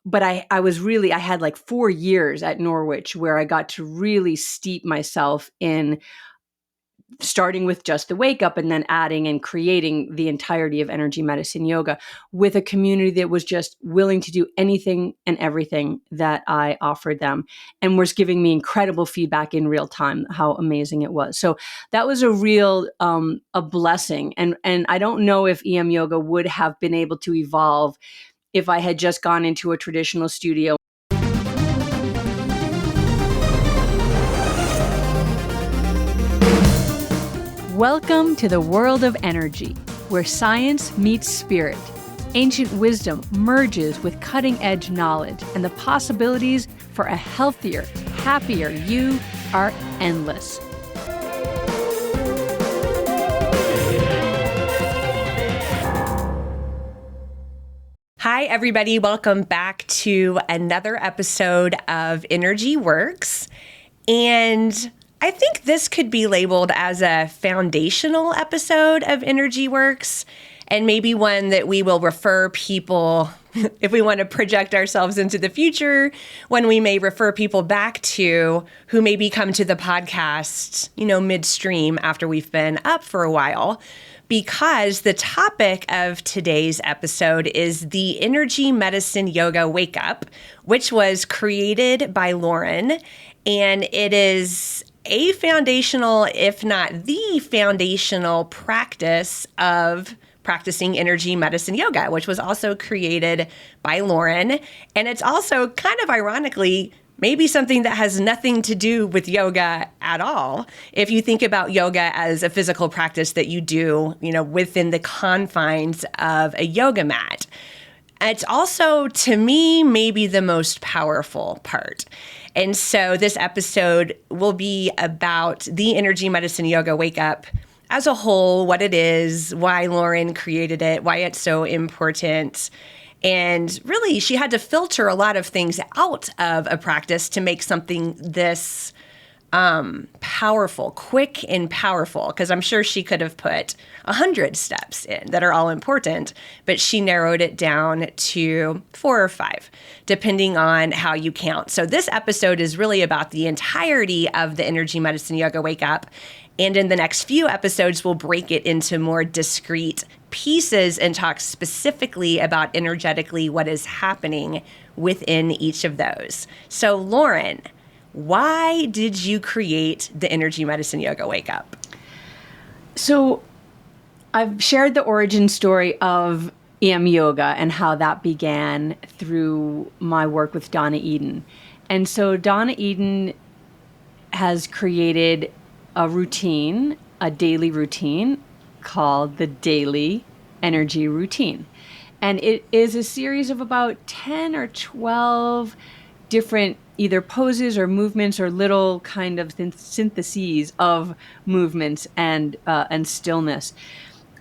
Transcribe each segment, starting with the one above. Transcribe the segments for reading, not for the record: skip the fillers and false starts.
but I had like 4 years at Norwich where I got to really steep myself in starting with just the wake up and then adding and creating the entirety of energy medicine yoga with a community that was just willing to do anything and everything that I offered them and was giving me incredible feedback in real time, how amazing it was. So that was a real, a blessing. And I don't know if EM yoga would have been able to evolve if I had just gone into a traditional studio. Welcome to the world of energy, where science meets spirit. Ancient wisdom merges with cutting-edge knowledge, and the possibilities for a healthier, happier you are endless. Hi, everybody. Welcome back to another episode of Energy Works. And I think this could be labeled as a foundational episode of Energy Works, and maybe one that we will refer people, if we want to project ourselves into the future, when we may refer people back to who maybe come to the podcast, midstream after we've been up for a while. Because the topic of today's episode is the Energy Medicine Yoga Wake Up, which was created by Lauren, and it is a foundational, if not the foundational practice of practicing energy medicine yoga, which was also created by Lauren. And it's also kind of ironically maybe something that has nothing to do with yoga at all. If you think about yoga as a physical practice that you do, within the confines of a yoga mat. It's also, to me, maybe the most powerful part. And so this episode will be about the Energy Medicine Yoga Wake Up as a whole, what it is, why Lauren created it, why it's so important. And really, she had to filter a lot of things out of a practice to make something this powerful, quick and powerful, because I'm sure she could have put 100 steps in that are all important, but she narrowed it down to 4 or 5, depending on how you count. So this episode is really about the entirety of the Energy Medicine Yoga Wake Up. And in the next few episodes, we'll break it into more discrete pieces and talk specifically about energetically what is happening within each of those. So Lauren, why did you create the Energy Medicine Yoga Wake Up? So I've shared the origin story of EM Yoga and how that began through my work with Donna Eden. And so Donna Eden has created a routine, a daily routine called the Daily Energy Routine. And it is a series of about 10 or 12 different either poses or movements or little kind of syntheses of movements and stillness.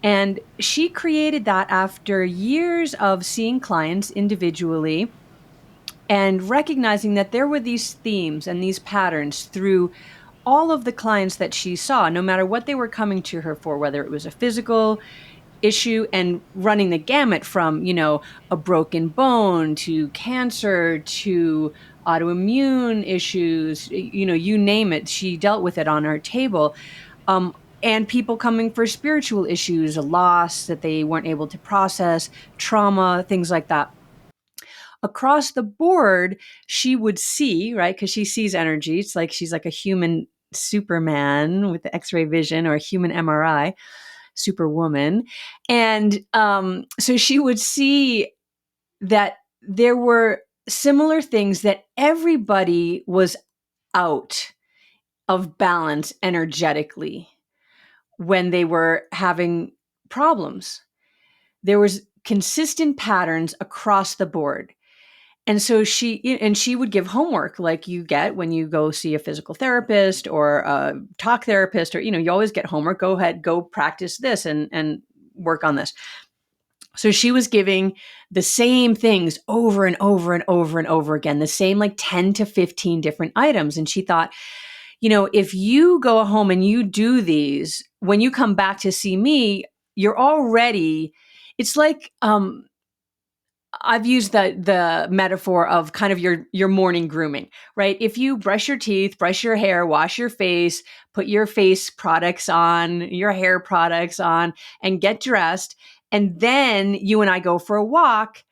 And she created that after years of seeing clients individually and recognizing that there were these themes and these patterns through all of the clients that she saw, no matter what they were coming to her for, whether it was a physical issue and running the gamut from, a broken bone to cancer to autoimmune issues, you name it. She dealt with it on our table. And people coming for spiritual issues, a loss that they weren't able to process, trauma, things like that. Across the board, she would see, right? Because she sees energy. It's like she's like a human Superman with the X-ray vision, or a human MRI, Superwoman. And so she would see that there were similar things, that everybody was out of balance energetically when they were having problems. There was consistent patterns across the board. And so she would give homework like you get when you go see a physical therapist or a talk therapist, or, you always get homework. Go ahead, go practice this and work on this. So she was giving the same things over and over and over and over again, the same like 10 to 15 different items. And she thought, if you go home and you do these, when you come back to see me, you're already, it's like, I've used the metaphor of kind of your morning grooming, right? If you brush your teeth, brush your hair, wash your face, put your face products on, your hair products on, and get dressed, and then you and I go for a walk,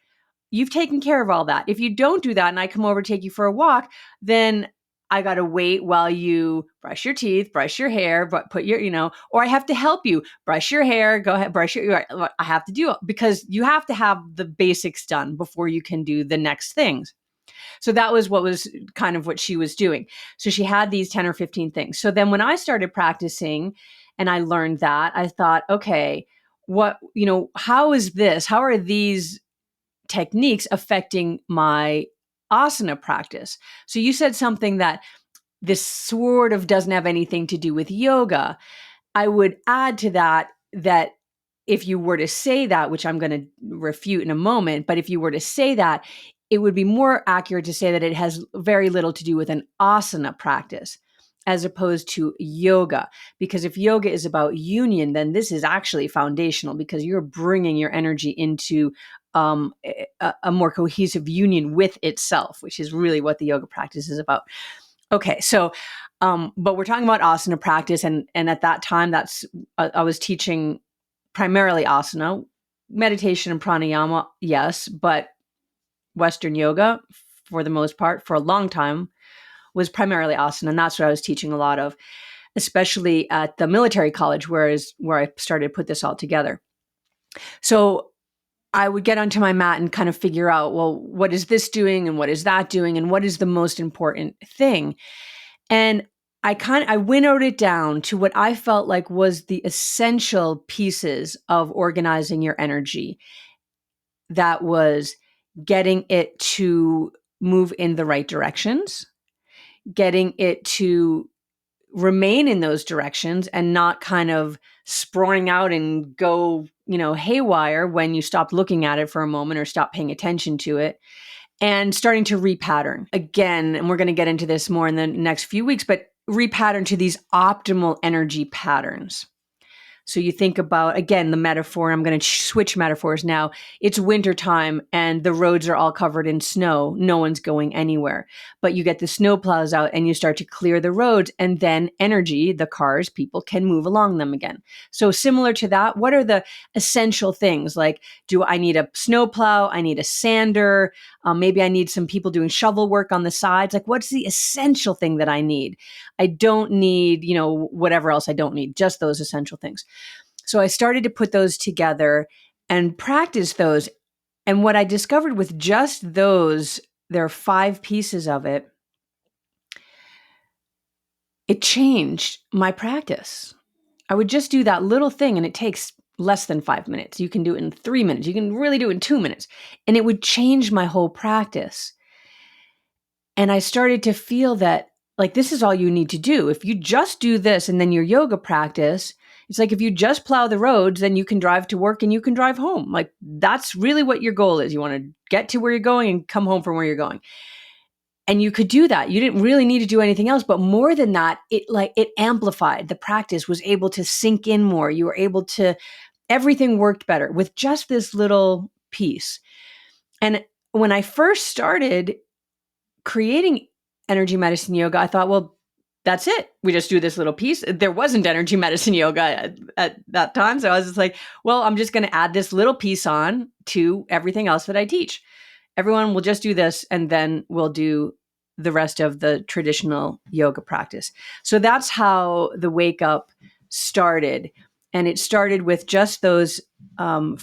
you've taken care of all that. If you don't do that and I come over to take you for a walk, then I got to wait while you brush your teeth, brush your hair, but put your, or I have to help you brush your hair, go ahead, brush your, I have to do it because you have to have the basics done before you can do the next things. So that was what was kind of what she was doing. So she had these 10 or 15 things. So then when I started practicing and I learned that, I thought, okay, how are these techniques affecting my asana practice? So you said something that this sort of doesn't have anything to do with yoga. I would add to that if you were to say that, which I'm going to refute in a moment, but if you were to say that, it would be more accurate to say that it has very little to do with an asana practice as opposed to yoga. Because if yoga is about union, then this is actually foundational because you're bringing your energy into a more cohesive union with itself, which is really what the yoga practice is about. Okay, so, but we're talking about asana practice, and at that time, I was teaching primarily asana, meditation and pranayama, yes, but Western yoga, for the most part, for a long time, was primarily asana, and that's what I was teaching a lot of, especially at the military college, where I started to put this all together. So I would get onto my mat and kind of figure out, well, what is this doing, and what is that doing, and what is the most important thing? And I winnowed it down to what I felt like was the essential pieces of organizing your energy. That was getting it to move in the right directions, getting it to remain in those directions and not kind of sprawling out and go, haywire when you stop looking at it for a moment or stop paying attention to it, and starting to repattern again. And we're going to get into this more in the next few weeks, but repattern to these optimal energy patterns. So you think about, again, the metaphor, I'm going to switch metaphors now. It's wintertime and the roads are all covered in snow. No one's going anywhere. But you get the snow plows out and you start to clear the roads, and then energy, the cars, people can move along them again. So similar to that, what are the essential things? Like, do I need a snow plow? I need a sander. Maybe I need some people doing shovel work on the sides. Like, what's the essential thing that I need? I don't need, whatever else I don't need, just those essential things. So I started to put those together and practice those. And what I discovered with just those, there are 5 pieces of it, it changed my practice. I would just do that little thing and it takes less than 5 minutes. You can do it in 3 minutes. You can really do it in 2 minutes. And it would change my whole practice. And I started to feel that, like, this is all you need to do. If you just do this and then your yoga practice, it's like if you just plow the roads, then you can drive to work and you can drive home. Like, that's really what your goal is. You want to get to where you're going and come home from where you're going. And you could do that. You didn't really need to do anything else. But more than that, it amplified. The practice was able to sink in more. You were able to, everything worked better with just this little piece. And when I first started creating energy medicine yoga, I thought, well, that's it. We just do this little piece. There wasn't energy medicine yoga at that time. So I was just like, well, I'm just going to add this little piece on to everything else that I teach. Everyone will just do this, and then we'll do the rest of the traditional yoga practice. So that's how the Wake Up started. And it started with just those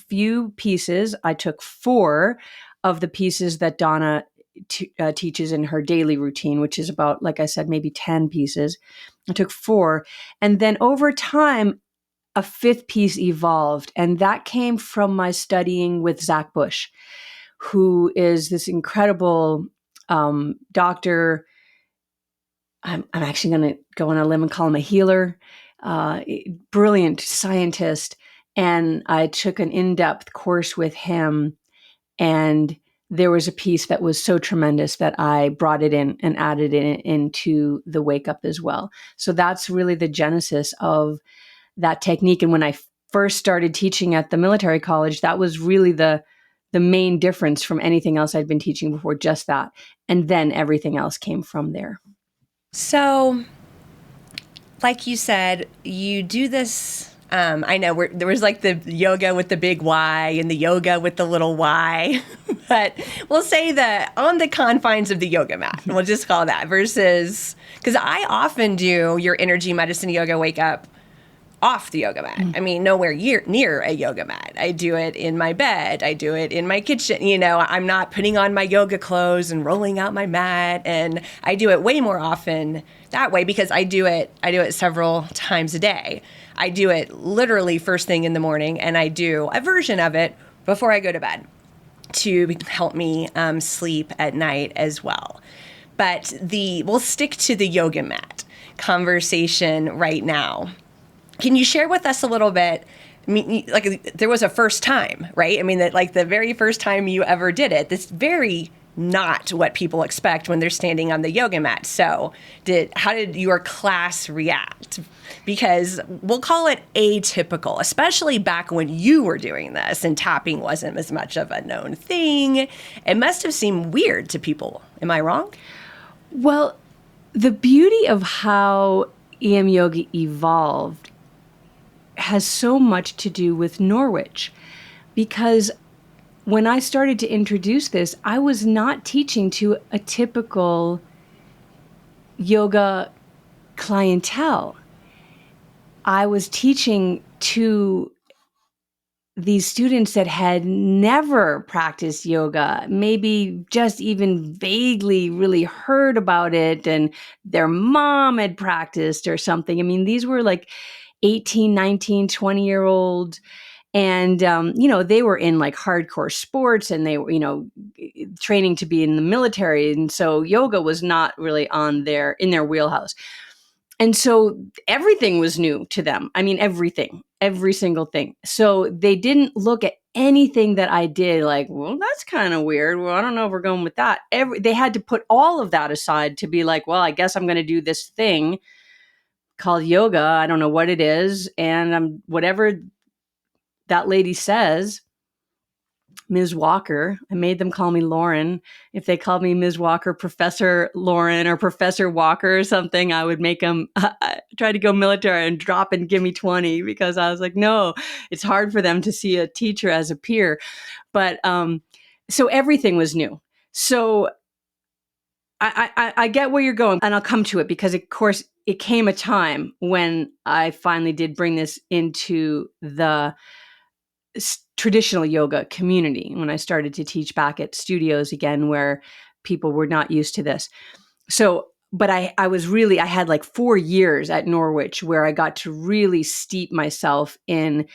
few pieces. I took 4 of the pieces that Donna teaches in her daily routine, which is about, like I said, maybe 10 pieces. I took 4. And then over time, a 5th piece evolved. And that came from my studying with Zach Bush, who is this incredible doctor. I'm actually going to go on a limb and call him a healer, brilliant scientist. And I took an in-depth course with him, and there was a piece that was so tremendous that I brought it in and added it into the Wake Up as well. So that's really the genesis of that technique. And when I first started teaching at the military college, that was really the the main difference from anything else I'd been teaching before, just that. And then everything else came from there. So, like you said, you do this. I know there was like the yoga with the big Y and the yoga with the little y, but we'll say that on the confines of the yoga mat, we'll just call that, versus, because I often do your energy medicine yoga wake up off the yoga mat. I mean, nowhere near a yoga mat. I do it in my bed. I do it in my kitchen. I'm not putting on my yoga clothes and rolling out my mat. And I do it way more often that way because I do it several times a day. I do it literally first thing in the morning, and I do a version of it before I go to bed to help me sleep at night as well. But we'll stick to the yoga mat conversation right now. Can you share with us a little bit? I mean, like, there was a first time, right? I mean, that like the very first time you ever did it, that's very not what people expect when they're standing on the yoga mat. So how did your class react? Because we'll call it atypical, especially back when you were doing this and tapping wasn't as much of a known thing. It must have seemed weird to people. Am I wrong? Well, the beauty of how EMYoga evolved has so much to do with Norwich, because when I started to introduce this, I was not teaching to a typical yoga clientele. I was teaching to these students that had never practiced yoga, maybe just even vaguely really heard about it, and their mom had practiced or something. I mean, these were like 18, 19, 20-year-old. And, they were in like hardcore sports, and they were, training to be in the military. And so yoga was not really in their wheelhouse. And so everything was new to them. I mean, everything, every single thing. So they didn't look at anything that I did like, well, that's kind of weird. Well, I don't know if we're going with that. They had to put all of that aside to be like, well, I guess I'm going to do this thing called yoga. I don't know what it is. And whatever that lady says, Ms. Walker, I made them call me Lauren. If they called me Ms. Walker, Professor Lauren, or Professor Walker or something, I would make them try to go military and drop and give me 20, because I was like, no, it's hard for them to see a teacher as a peer. But so everything was new. So I get where you're going, and I'll come to it, because of course it came a time when I finally did bring this into the traditional yoga community, when I started to teach back at studios again, where people were not used to this. So, but I had like 4 years at Norwich where I got to really steep myself in,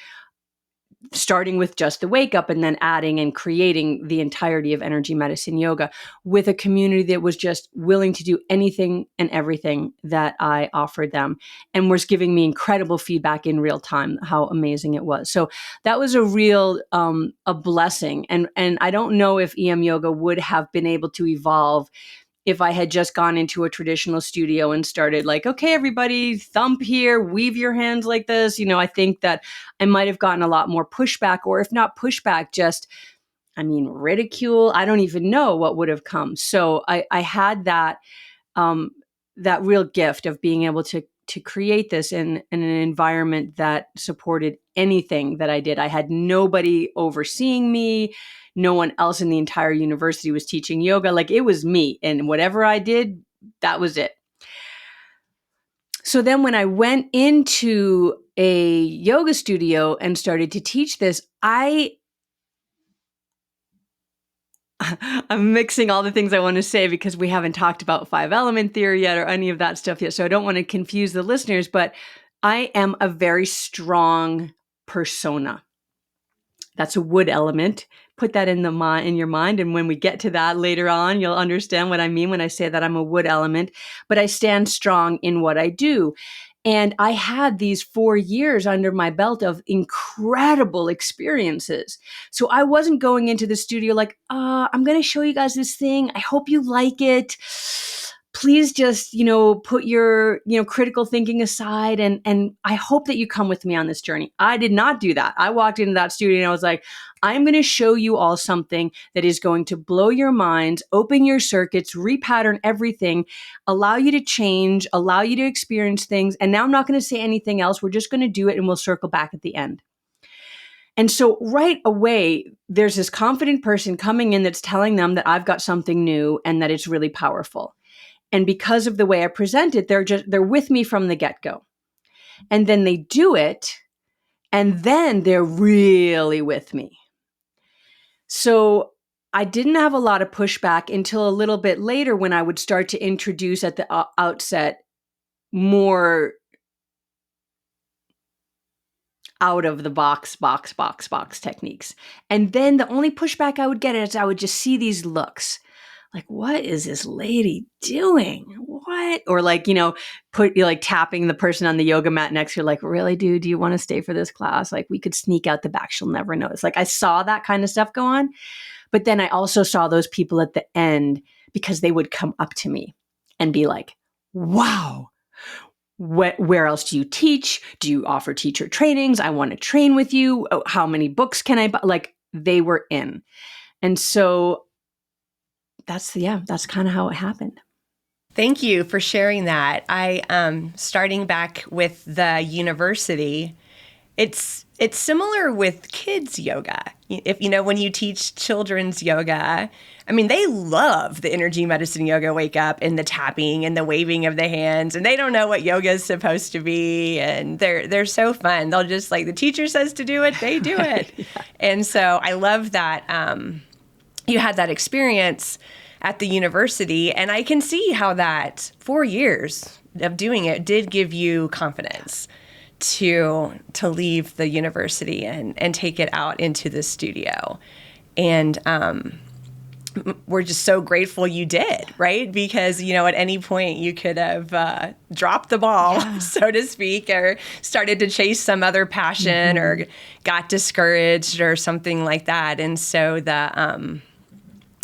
starting with just the wake up and then adding and creating the entirety of energy medicine yoga with a community that was just willing to do anything and everything that I offered them, and was giving me incredible feedback in real time, how amazing it was. So that was a real, a blessing. And I don't know if EMYoga would have been able to evolve if I had just gone into a traditional studio and started like, okay, everybody thump here, weave your hands like this. I think that I might have gotten a lot more pushback, or if not pushback, just, ridicule. I don't even know what would have come. So I had that real gift of being able to create this in an environment that supported anything that I did. I had nobody overseeing me. No one else in the entire university was teaching yoga. Like, it was me, and whatever I did, that was it. So then when I went into a yoga studio and started to teach this, I'm mixing all the things I want to say, because we haven't talked about 5-element theory yet or any of that stuff yet. So I don't want to confuse the listeners, but I am a very strong persona. That's a wood element. Put that in your mind. And when we get to that later on, you'll understand what I mean when I say that I'm a wood element. But I stand strong in what I do. And I had these 4 years under my belt of incredible experiences. So I wasn't going into the studio like, I'm going to show you guys this thing. I hope you like it. please just, put your, critical thinking aside. And I hope that you come with me on this journey. I did not do that. I walked into that studio and I was like, I'm going to show you all something that is going to blow your minds, open your circuits, repattern everything, allow you to change, allow you to experience things. And now I'm not going to say anything else. We're just going to do it and we'll circle back at the end. And so right away, there's this confident person coming in that's telling them that I've got something new and that it's really powerful. And because of the way I present it, they're with me from the get-go. And then they do it, and then they're really with me. So I didn't have a lot of pushback until a little bit later when I would start to introduce at the outset more out of the box techniques. And then the only pushback I would get is I would just see these looks like, what is this lady doing? What? Or like, tapping the person on the yoga mat next to her, like, really, dude, do you want to stay for this class? Like, we could sneak out the back. She'll never notice. Like, I saw that kind of stuff go on. But then I also saw those people at the end because they would come up to me and be like, wow. Where else do you teach? Do you offer teacher trainings? I want to train with you. Oh, how many books can I buy? Like, they were in. And so that's kind of how it happened. Thank you for sharing that. I starting back with the university, it's similar with kids yoga. If when you teach children's yoga, I mean, they love the energy medicine yoga wake up and the tapping and the waving of the hands, and they don't know what yoga is supposed to be, and they're so fun. They'll just, like, the teacher says to do it, they do it. Yeah. And so I love that you had that experience at the university, and I can see how that 4 years of doing it did give you confidence to leave the university and take it out into the studio. And we're just so grateful you did, right? Because, at any point you could have dropped the ball, so to speak, or started to chase some other passion or got discouraged or something like that. And so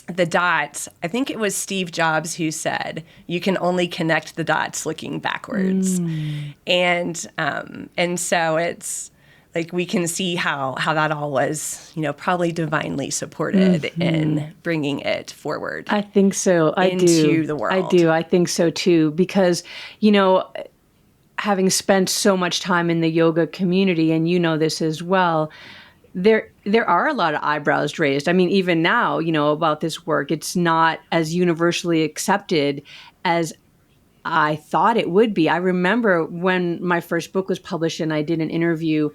the dots, I think it was Steve Jobs who said, you can only connect the dots looking backwards. And so it's like, we can see how that all was, probably divinely supported in bringing it forward. I think so. Into the world. I do. I think so too, because, having spent so much time in the yoga community, and this as well, there are a lot of eyebrows raised. I mean, even now, about this work, it's not as universally accepted as I thought it would be. I remember when my first book was published and I did an interview,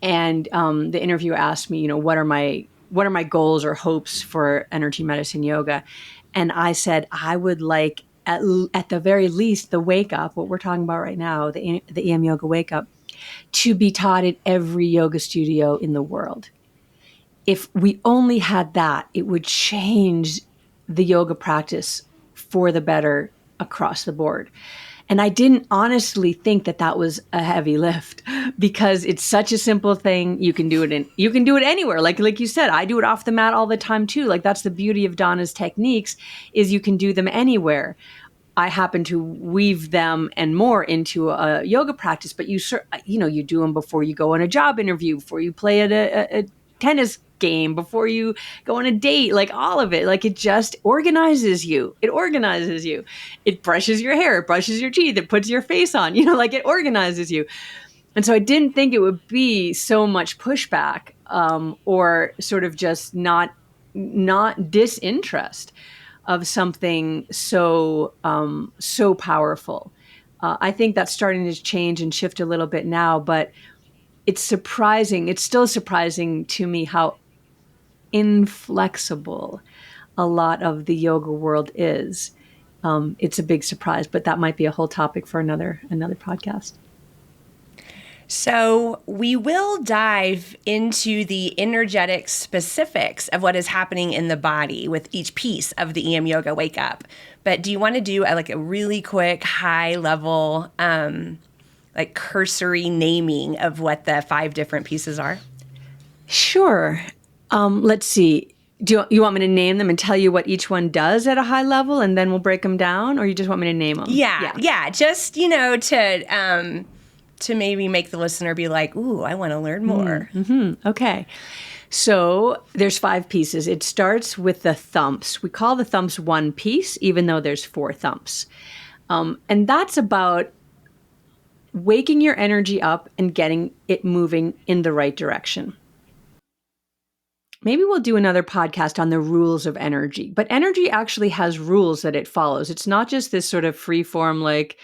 and the interviewer asked me, what are my goals or hopes for energy medicine yoga? And I said, I would like at the very least the wake up, what we're talking about right now, the EMYoga Wake Up, to be taught at every yoga studio in the world. If we only had that, it would change the yoga practice for the better across the board. And I didn't honestly think that was a heavy lift, because it's such a simple thing. You can do it anywhere. Like you said, I do it off the mat all the time too. Like, that's the beauty of Donna's techniques, is you can do them anywhere. I happen to weave them and more into a yoga practice, but you do them before you go on a job interview, before you play at a tennis game, before you go on a date, like all of it. Like, it just organizes you. It organizes you. It brushes your hair, it brushes your teeth, it puts your face on, like, it organizes you. And so I didn't think it would be so much pushback, or sort of just not disinterest of something so powerful. I think that's starting to change and shift a little bit now, but it's surprising. It's still surprising to me how inflexible a lot of the yoga world is. It's a big surprise, but that might be a whole topic for another podcast. So we will dive into the energetic specifics of what is happening in the body with each piece of the EMYoga Wake Up. But do you want to do a really quick, high level, cursory naming of what the 5 different pieces are? Sure. Let's see. you want me to name them and tell you what each one does at a high level, and then we'll break them down, or you just want me to name them? Yeah. Just, to maybe make the listener be like, ooh, I want to learn more. Okay. So there's 5 pieces. It starts with the thumps. We call the thumps one piece, even though there's 4 thumps. And that's about waking your energy up and getting it moving in the right direction. Maybe we'll do another podcast on the rules of energy, but energy actually has rules that it follows. It's not just this sort of free form, like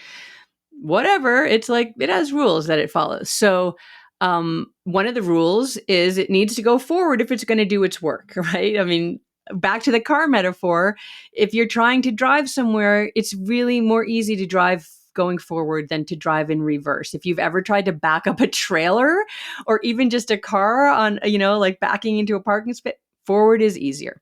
whatever. It's like it has rules that it follows. So one of the rules is it needs to go forward if it's going to do its work, right? I mean, back to the car metaphor, if you're trying to drive somewhere, it's really more easy to drive going forward than to drive in reverse. If you've ever tried to back up a trailer or even just a car on, like backing into a parking space, forward is easier.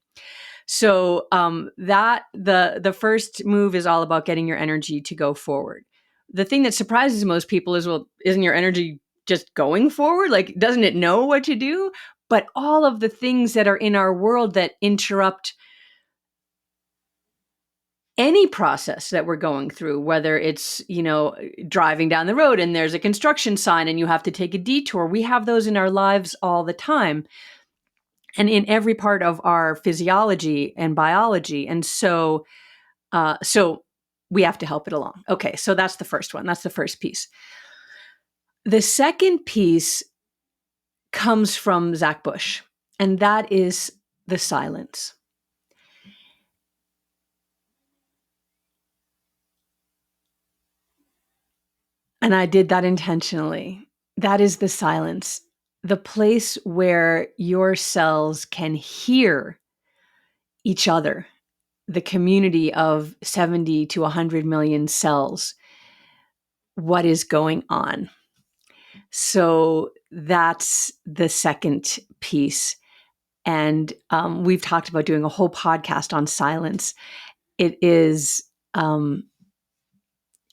So that the first move is all about getting your energy to go forward. The thing that surprises most people is, well, isn't your energy just going forward? Like, doesn't it know what to do? But all of the things that are in our world that interrupt any process that we're going through, whether it's, driving down the road and there's a construction sign and you have to take a detour, we have those in our lives all the time and in every part of our physiology and biology. And so we have to help it along. Okay, so that's the first one. That's the first piece. The second piece comes from Zach Bush, and that is the silence. And I did that intentionally. That is the silence, the place where your cells can hear each other, the community of 70 to 100 million cells, what is going on. So that's the second piece. And we've talked about doing a whole podcast on silence. It is,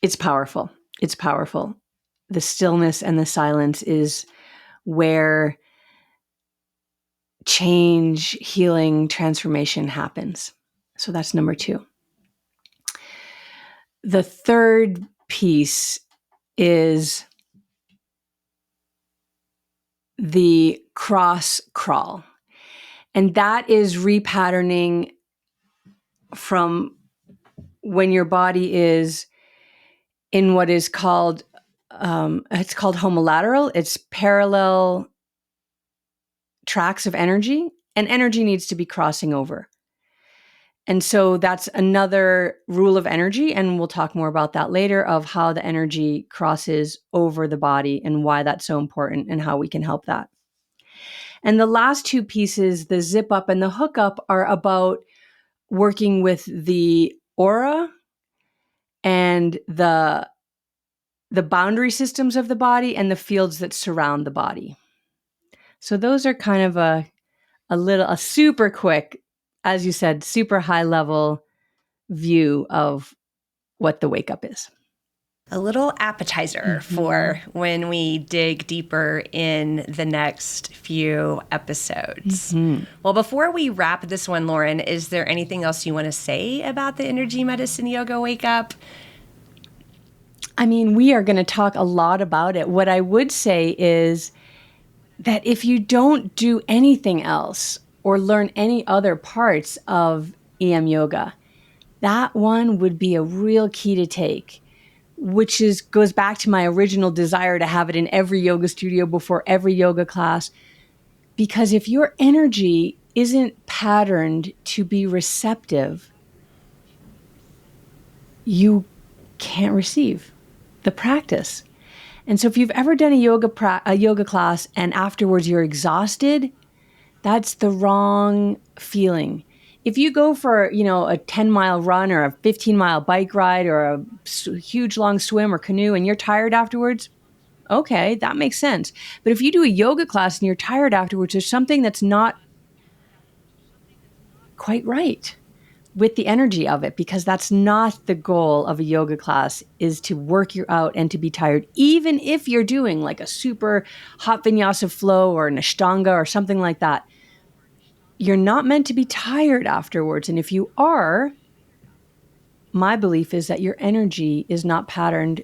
it's powerful. It's powerful. The stillness and the silence is where change, healing, transformation happens. So that's number 2. The third piece is the cross crawl. And that is repatterning from when your body is in what is called, it's called homolateral. It's parallel tracks of energy, and energy needs to be crossing over. And so that's another rule of energy. And we'll talk more about that later, of how the energy crosses over the body and why that's so important and how we can help that. And the last 2 pieces, the zip up and the hook up, are about working with the aura and the boundary systems of the body and the fields that surround the body. So those are kind of a super quick, as you said, super high level view of what the wake up is. A little appetizer for when we dig deeper in the next few episodes. Well, before we wrap this one, Lauren, is there anything else you want to say about the Energy Medicine Yoga Wake Up? I mean, we are going to talk a lot about it. What I would say is that if you don't do anything else or learn any other parts of EM Yoga, that one would be a real key to take, which goes back to my original desire to have it in every yoga studio before every yoga class. Because if your energy isn't patterned to be receptive, you can't receive the practice. And so if you've ever done a yoga class and afterwards you're exhausted, that's the wrong feeling. If you go for, a 10-mile run or a 15-mile bike ride or a huge long swim or canoe and you're tired afterwards, okay, that makes sense. But if you do a yoga class and you're tired afterwards, there's something that's not quite right with the energy of it, because that's not the goal of a yoga class, is to work you out and to be tired. Even if you're doing like a super hot vinyasa flow or an ashtanga or something like that, you're not meant to be tired afterwards. And if you are, my belief is that your energy is not patterned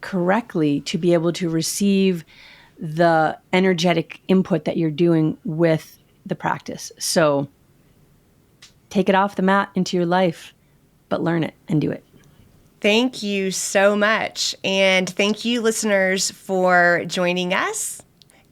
correctly to be able to receive the energetic input that you're doing with the practice. So take it off the mat into your life, but learn it and do it. Thank you so much. And thank you, listeners, for joining us.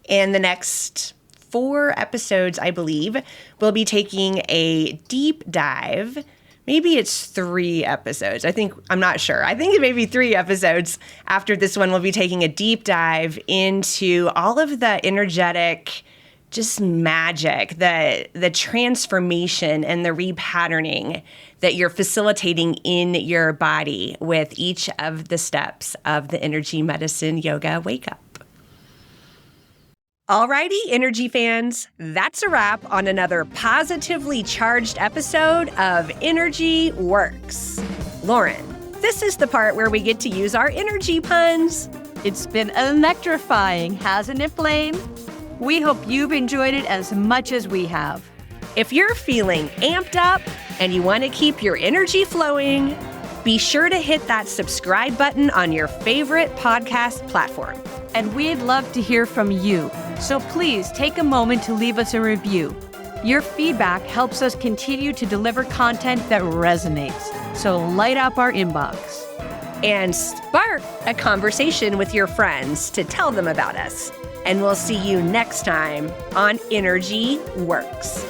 In the next 4 episodes, I believe, we'll be taking a deep dive. Maybe it's 3 episodes. I'm not sure. I think it may be 3 episodes after this one. We'll be taking a deep dive into all of the energetic, just magic, the transformation and the repatterning that you're facilitating in your body with each of the steps of the energy medicine yoga wake up. Alrighty, energy fans, that's a wrap on another positively charged episode of Energy Works. Lauren, this is the part where we get to use our energy puns. It's been electrifying, hasn't it, Blaine? We hope you've enjoyed it as much as we have. If you're feeling amped up and you want to keep your energy flowing, be sure to hit that subscribe button on your favorite podcast platform. And we'd love to hear from you. So please take a moment to leave us a review. Your feedback helps us continue to deliver content that resonates. So light up our inbox. And spark a conversation with your friends to tell them about us. And we'll see you next time on Energy Works.